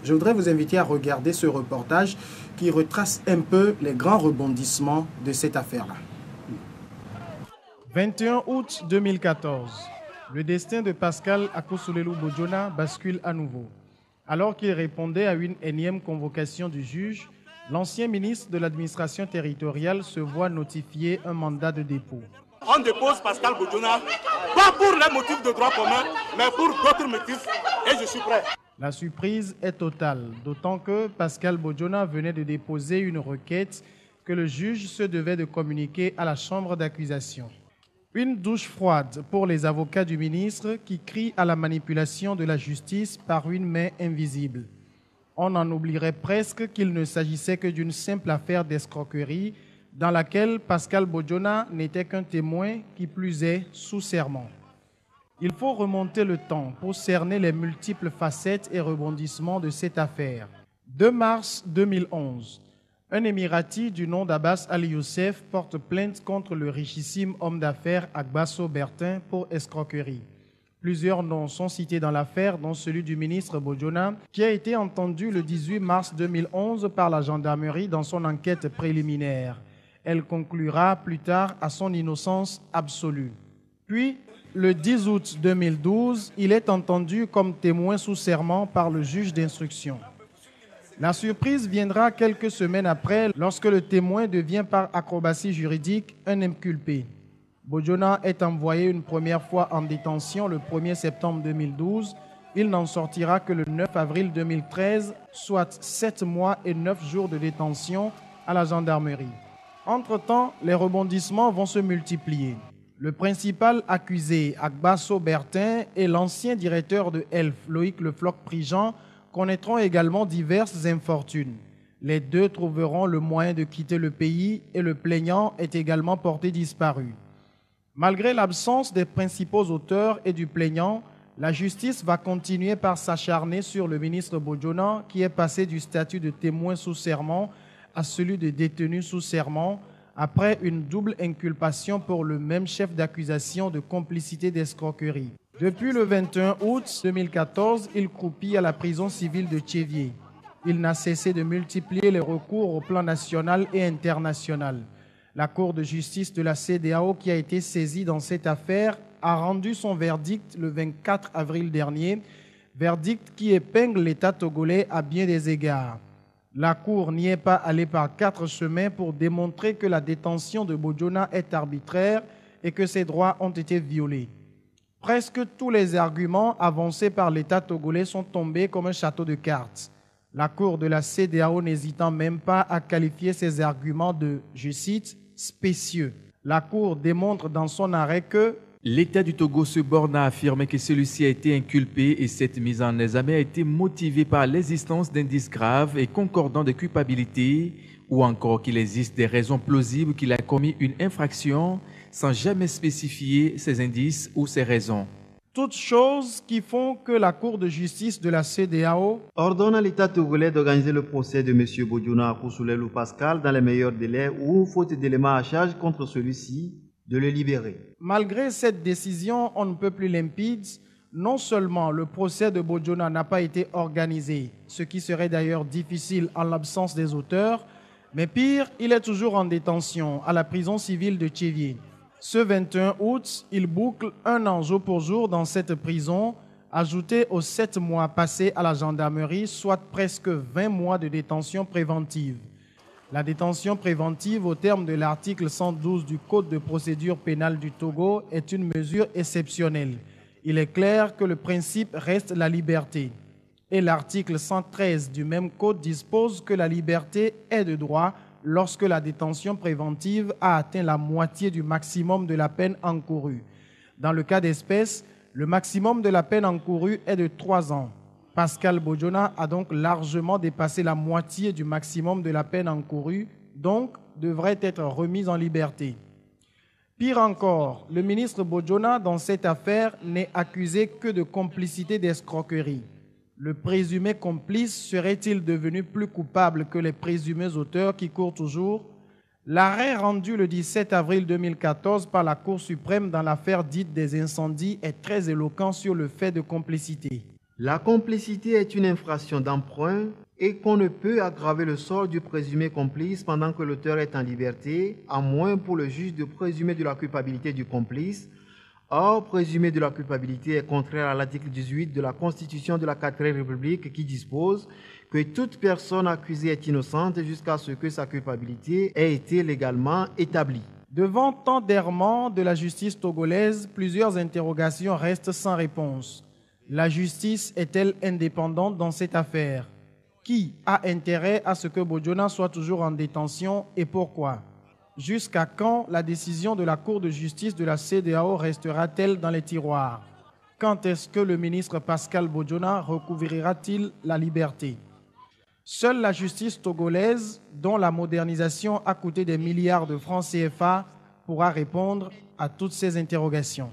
Je voudrais vous inviter à regarder ce reportage qui retrace un peu les grands rebondissements de cette affaire-là. 21 août 2014. Le destin de Pascal Akosulelu Bojona bascule à nouveau. Alors qu'il répondait à une énième convocation du juge, l'ancien ministre de l'administration territoriale se voit notifier un mandat de dépôt. On dépose Pascal Bojona, pas pour les motifs de droit commun, mais pour d'autres motifs, et je suis prêt. La surprise est totale, d'autant que Pascal Bojona venait de déposer une requête que le juge se devait de communiquer à la chambre d'accusation. Une douche froide pour les avocats du ministre qui crient à la manipulation de la justice par une main invisible. On en oublierait presque qu'il ne s'agissait que d'une simple affaire d'escroquerie dans laquelle Pascal Bojona n'était qu'un témoin, qui plus est sous serment. Il faut remonter le temps pour cerner les multiples facettes et rebondissements de cette affaire. 2 mars 2011, un Émirati du nom d'Abbas Ali Youssef porte plainte contre le richissime homme d'affaires Agbasso Bertin pour escroquerie. Plusieurs noms sont cités dans l'affaire, dont celui du ministre Bojona, qui a été entendu le 18 mars 2011 par la gendarmerie dans son enquête préliminaire. Elle conclura plus tard à son innocence absolue. Puis, le 10 août 2012, il est entendu comme témoin sous serment par le juge d'instruction. La surprise viendra quelques semaines après, lorsque le témoin devient par acrobatie juridique un inculpé. Bojona est envoyé une première fois en détention le 1er septembre 2012. Il n'en sortira que le 9 avril 2013, soit 7 mois et 9 jours de détention à la gendarmerie. Entre-temps, les rebondissements vont se multiplier. Le principal accusé, Agbasso Bertin, et l'ancien directeur de ELF, Loïc Le Floch-Prigent, connaîtront également diverses infortunes. Les deux trouveront le moyen de quitter le pays et le plaignant est également porté disparu. Malgré l'absence des principaux auteurs et du plaignant, la justice va continuer par s'acharner sur le ministre Bojona, qui est passé du statut de témoin sous serment à celui de détenu sous serment, après une double inculpation pour le même chef d'accusation de complicité d'escroquerie. Depuis le 21 août 2014, il croupit à la prison civile de Tchévier. Il n'a cessé de multiplier les recours au plan national et international. La Cour de justice de la CEDEAO, qui a été saisie dans cette affaire, a rendu son verdict le 24 avril dernier, verdict qui épingle l'État togolais à bien des égards. La Cour n'y est pas allée par 4 chemins pour démontrer que la détention de Bojona est arbitraire et que ses droits ont été violés. Presque tous les arguments avancés par l'État togolais sont tombés comme un château de cartes. La Cour de la CEDEAO n'hésitant même pas à qualifier ces arguments de, je cite, spécieux. La Cour démontre dans son arrêt que l'État du Togo se borne à affirmer que celui-ci a été inculpé et cette mise en examen a été motivée par l'existence d'indices graves et concordants de culpabilité ou encore qu'il existe des raisons plausibles qu'il a commis une infraction sans jamais spécifier ces indices ou ces raisons. Toutes choses qui font que la Cour de justice de la CEDEAO ordonne à l'État togolais d'organiser le procès de M. Bojona Akosulelu Pascal dans les meilleurs délais ou, faute d'éléments à charge contre celui-ci, de le libérer. Malgré cette décision, on ne peut plus limpide. Non seulement le procès de Bojona n'a pas été organisé, ce qui serait d'ailleurs difficile en l'absence des auteurs, mais pire, il est toujours en détention à la prison civile de Tchévier. Ce 21 août, il boucle 1 an jour pour jour dans cette prison, ajouté aux 7 mois passés à la gendarmerie, soit presque 20 mois de détention préventive. La détention préventive, au terme de l'article 112 du Code de procédure pénale du Togo, est une mesure exceptionnelle. Il est clair que le principe reste la liberté. Et l'article 113 du même Code dispose que la liberté est de droit lorsque la détention préventive a atteint la moitié du maximum de la peine encourue. Dans le cas d'espèce, le maximum de la peine encourue est de 3 ans. Pascal Bojona a donc largement dépassé la moitié du maximum de la peine encourue, donc devrait être remis en liberté. Pire encore, le ministre Bojona, dans cette affaire, n'est accusé que de complicité d'escroquerie. Le présumé complice serait-il devenu plus coupable que les présumés auteurs qui courent toujours? L'arrêt rendu le 17 avril 2014 par la Cour suprême dans l'affaire dite des incendies est très éloquent sur le fait de complicité. La complicité est une infraction d'emprunt et qu'on ne peut aggraver le sort du présumé complice pendant que l'auteur est en liberté, à moins pour le juge de présumer de la culpabilité du complice. Or, présumer de la culpabilité est contraire à l'article 18 de la Constitution de la 4e République qui dispose que toute personne accusée est innocente jusqu'à ce que sa culpabilité ait été légalement établie. Devant tant d'errements de la justice togolaise, plusieurs interrogations restent sans réponse. La justice est-elle indépendante dans cette affaire? Qui a intérêt à ce que Bojona soit toujours en détention et pourquoi? Jusqu'à quand la décision de la Cour de justice de la CEDEAO restera-t-elle dans les tiroirs? Quand est-ce que le ministre Pascal Bojona recouvrira-t-il la liberté? Seule la justice togolaise, dont la modernisation a coûté des milliards de francs CFA, pourra répondre à toutes ces interrogations.